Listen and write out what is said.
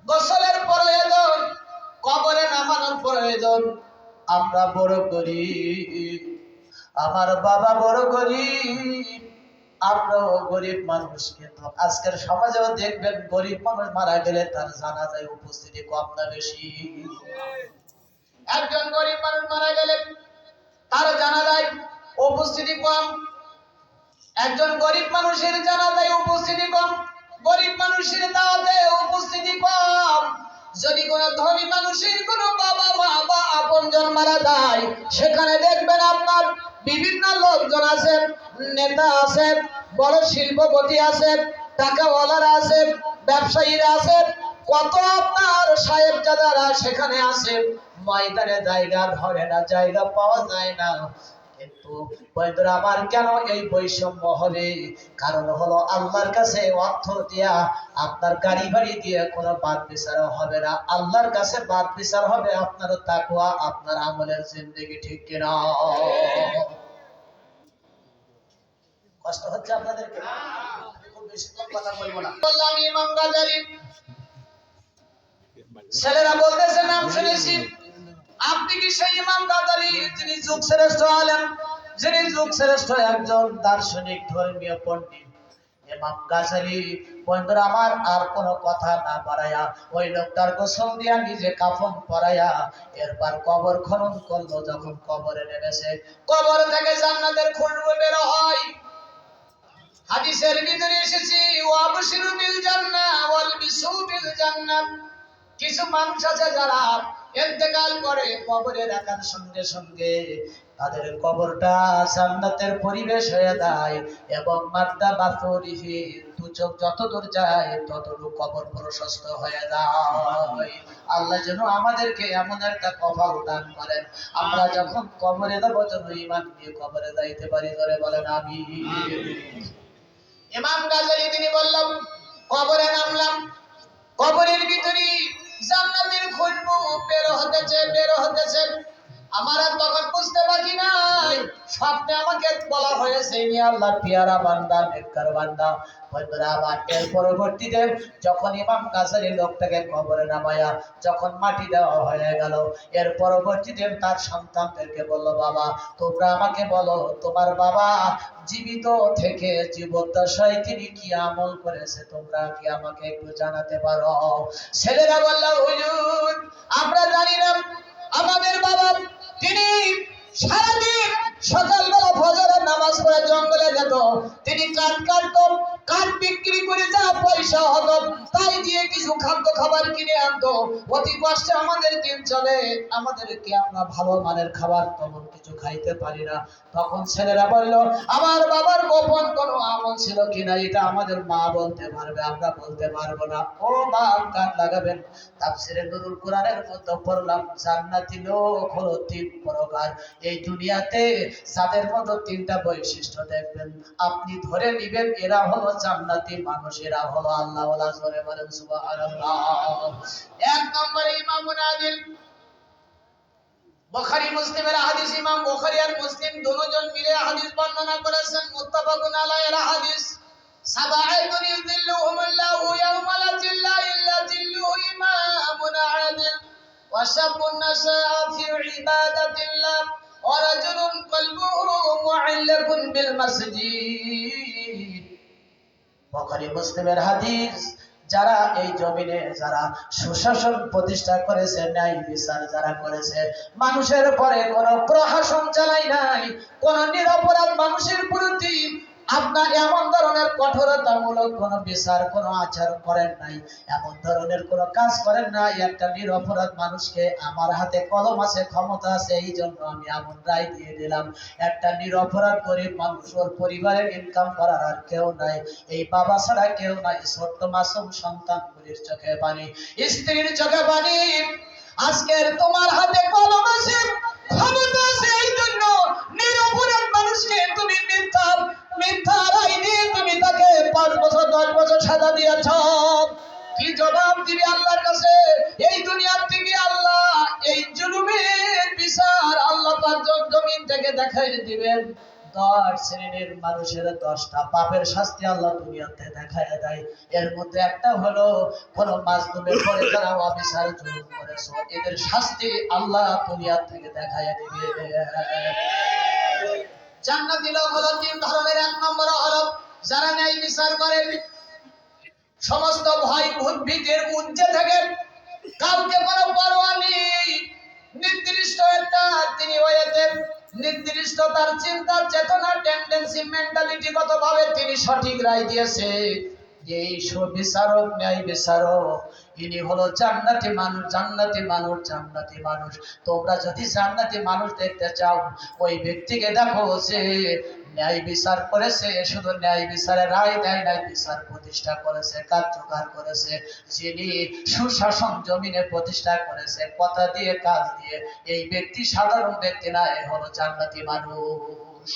গোসলের প্রয়োজন, কবরে নামানোর প্রয়োজন। আমরা বড় গরিব, আমার বাবা বড় গরিব, আমরাও গরিব মানুষ। কিন্তু আজকের সমাজেও দেখবেন গরিব মানুষ মারা গেলে তার জানাজায় উপস্থিতি কম না বেশি? একজন গরিব মানুষ মারা গেলে তার জানাজায় উপস্থিতি কম। একজন গরিব মানুষের জানাজায় উপস্থিতি কম, গরিব মানুষের দাওয়াতে উপস্থিতি কম। যদি কোনো ধনী মানুষের কোনো বাবা মা বা আপনজন মারা যায়, সেখানে দেখবেন আপনার বিভিন্ন লোকজন আছেন, নেতা আছেন, বড় শিল্পপতি আছেন, টাকাওয়ালারা আছেন, ব্যবসায়ীরা আছেন, কত আপনার সাহেবজাদারা সেখানে আছে। ময়দানে জায়গা ধরে না, জায়গা পাওয়া যায় না। কিন্তু বন্ধুরা আমার, কেন এই বৈষম্য হবে? কারণ হলো আল্লাহর কাছে অর্থ দিয়া, আপনার গাড়ি বাড়ি দিয়ে কোনো বাদ বিচার হবে না। আল্লাহর কাছে বাদ বিচার হবে আপনার তাকওয়া, আপনার আমলের জিন্দেগি। ঠিক কিনা? কষ্ট হচ্ছে আপনাদেরকে? খুব বেশি কথা বলবো না। বললাম ইমাম গাজালি, ছেলেরা বলতেছে নাম শুনেছি। আপনি কি সেই ইমাম গাজালি যিনি যুগ শ্রেষ্ঠ আলেম, যিনি যুগ শ্রেষ্ঠ একজন দার্শনিক ধর্মীয় পণ্ডিত ইমাম গাজালি? বন্ধুরা আমার, আর কোনো কথা না বাড়াইয়া ওই লোকটার গোসল দিয়া নিজে কাফন পরাইয়া এরপর কবর খনন করলো। যখন কবরে নেমেছে, কবর থেকে জান্নাতের খুশবু বের হয়। হাদিসের ভিতরে এসেছে ওয়াবশিরু বিল জান্নাহ ওয়াল বিসু বিল জান্নাহ। কিছু মানুষ আছে যারা ইন্তেকাল করে, কবরে রাখার সঙ্গে সঙ্গে তাদের কবরটা জান্নাতের পরিবেশ হয়ে যায় এবং মাদ্দা বাসরিহি, দু চোখ যত দূর যায় ততটুকু কবর প্রশস্ত হয়ে যায়। আল্লাহ যেন আমাদেরকে এমন একটা কবর দান করেন, আমরা যখন কবরে যাব যেন ঈমান নিয়ে কবরে যাইতে পারি। ধরে বলেন আমিন। ইমাম গাজালি তিনি বললাম, কবরে নামলাম, কবরের ভিতরে জান্নাতের খুশবু বের হতেছে। আমার তখন বুঝতে বাকি নাই, স্বপ্নে আমাকে বলা হয়েছে ইনি আল্লাহর পেয়ারা বান্দা, নেককার বান্দা। বন্ধুরা আমার, এর পরবর্তীতে যখন ইমাম গাজালি লোকটাকে কবরে নামায়া যখন মাটি দেওয়া হয়ে গেল, এর পরবর্তীতে তার সন্তানদেরকে বলল, বাবা তোমরা আমাকে বলো, তোমার বাবা জীবিত থেকে জীবদ্দশায় তিনি কি আমল করেছে, তোমরা কি আমাকে একটু জানাতে পারো? ছেলেরা বলল, হুজুর আমরা জানি না। আমাদের বাবা তিনি সারাদিন সকালবেলা ফজরের নামাজ পড়ে জঙ্গলে যেত, তিনি কাঠ কাটতো, কাঠ বিক্রি করে যা পয়সা হতো তাই দিয়ে কিছু খাদ্য খাবার কিনে আনতো। অতি কষ্টে আমাদের দিন চলে, আমাদেরকে আমরা ভালো মানের খাবার তেমন কিছু খাইতে পারি না। তখন ছেলেরা বলল, আমার বাবার গোপন কোনো আমল ছিল কিনা এটা আমাদের মা বলতে পারবে, আমরা বলতে পারবো না। ও মা, কান লাগাবেন। তাফসীরে নুরুল কোরআনের মধ্যে পড়লাম, জান্নাতি লোক হলো তিন প্রকার। এই দুনিয়াতে যাদের মধ্যে তিনটা বৈশিষ্ট্য দেখবেন, আপনি ধরে নিবেন এরা হলো জান্নাতি মানুষ, এরা হলো আল্লাহওয়ালা। জোরে বলেন সুবহানাল্লাহ। এক নম্বরে ইমামুন আদিল। বুখারী মুসলিমের হাদিস, ইমাম বুখারী আর মুসলিম দুজন মিলে হাদিস বর্ণনা করেছেন, মুত্তাফাকুন আলাইহির হাদিস। সাবাআতুন ইযিল্লুহুমুল্লাহু ইয়াওমা লা যিল্লা ইল্লা যিল্লুহু, ইমামুন আদিল ওয়া শাবুন নাশাআ ফি ইবাদাতিল্লাহ ওয়া রাজুলুন কলবুহু মুআল্লাকুন বিল মাসজিদ। বুখারী মুসলিমের হাদিস। যারা এই জমিনে যারা সুশাসন প্রতিষ্ঠা করেছে, ন্যায় বিচার যারা করেছে, মানুষের পরে কোন প্রশাসন চালাই নাই, কোন নিরপরাধ মানুষের প্রতি আপনার এমন ধরনের কঠোরতামূলক কোন বিচার, কোন আচার করেন নাই, এমন ধরনের কোন কাজ করেন নাই। একটা নিরপরাধ মানুষকে আমার হাতে কলম আছে, ক্ষমতা আছে, এই জন্য আমি এমন রায় দিয়ে দিলাম। একটা নিরপরাধ গরিব মানুষ, ওর পরিবারের ইনকাম করার আর কেউ নাই, এই বাবা ছাড়া কেউ নাই, ছোট্ট মাসুম সন্তানগুলির চোখে পানি, স্ত্রীর চোখে পানি। আজকের তোমার হাতে কলম আছে, ক্ষমতা আছে, এই জন্য নিরপরাধ মানুষকে তুমি মিথ্যা রায় দিয়ে তুমি তাকে 5 বছর 10 বছর সাজা দিয়েছ। কি জবাব দিবি আল্লাহর কাছে? এই দুনিয়ার থেকে আল্লাহ এই জুলুমের বিচার আল্লাহ পাক জমিন থেকে দেখাই দিবেন। 10 শ্রেণীর মানুষের 10টা পাপের শাস্তি আল্লাহ দুনিয়াতে দেখায় দেয়। এর মধ্যে একটা হলো কোন মাজলুমের পরে যারা অবিচার জুলুম করেছো এদের শাস্তি আল্লাহ দুনিয়া থেকে দেখায় দিবে। জান্নাতি লোক হলো 3 ধরনের। 1 নম্বর হলো যারা ন্যায় বিচার করে, সমস্ত ভয় ভূত ভীতির ঊর্ধ্বে থেকে, কাউকে কোনো পরোয়া নেই, নির্দিষ্ট একটা তিনি ওয়েতে নির্দিষ্ট তার চিন্তা চেতনা টেন্ডেন্সি মেন্টালিটি গত ভাবে তিনি সঠিক রায় দিয়েছে। এই সুবিচারক ন্যায় বিচারক ইনি হলো জান্নাতি মানুষ, জান্নাতি মানুষ, জান্নাতি মানুষ। তোমরা যদি জান্নাতি মানুষ দেখতে চাও ওই ব্যক্তিকে দেখো যে ন্যায় বিচার করেছে, শুধু ন্যায় বিচারে রায় দেয় নাই, বিচার প্রতিষ্ঠা করেছে, কার্যকর করেছে, যিনি সুশাসন জমিনে প্রতিষ্ঠা করেছে কথা দিয়ে কাজ দিয়ে। এই ব্যক্তি সাধারণ ব্যক্তি না, এ হলো জান্নাতি মানুষ।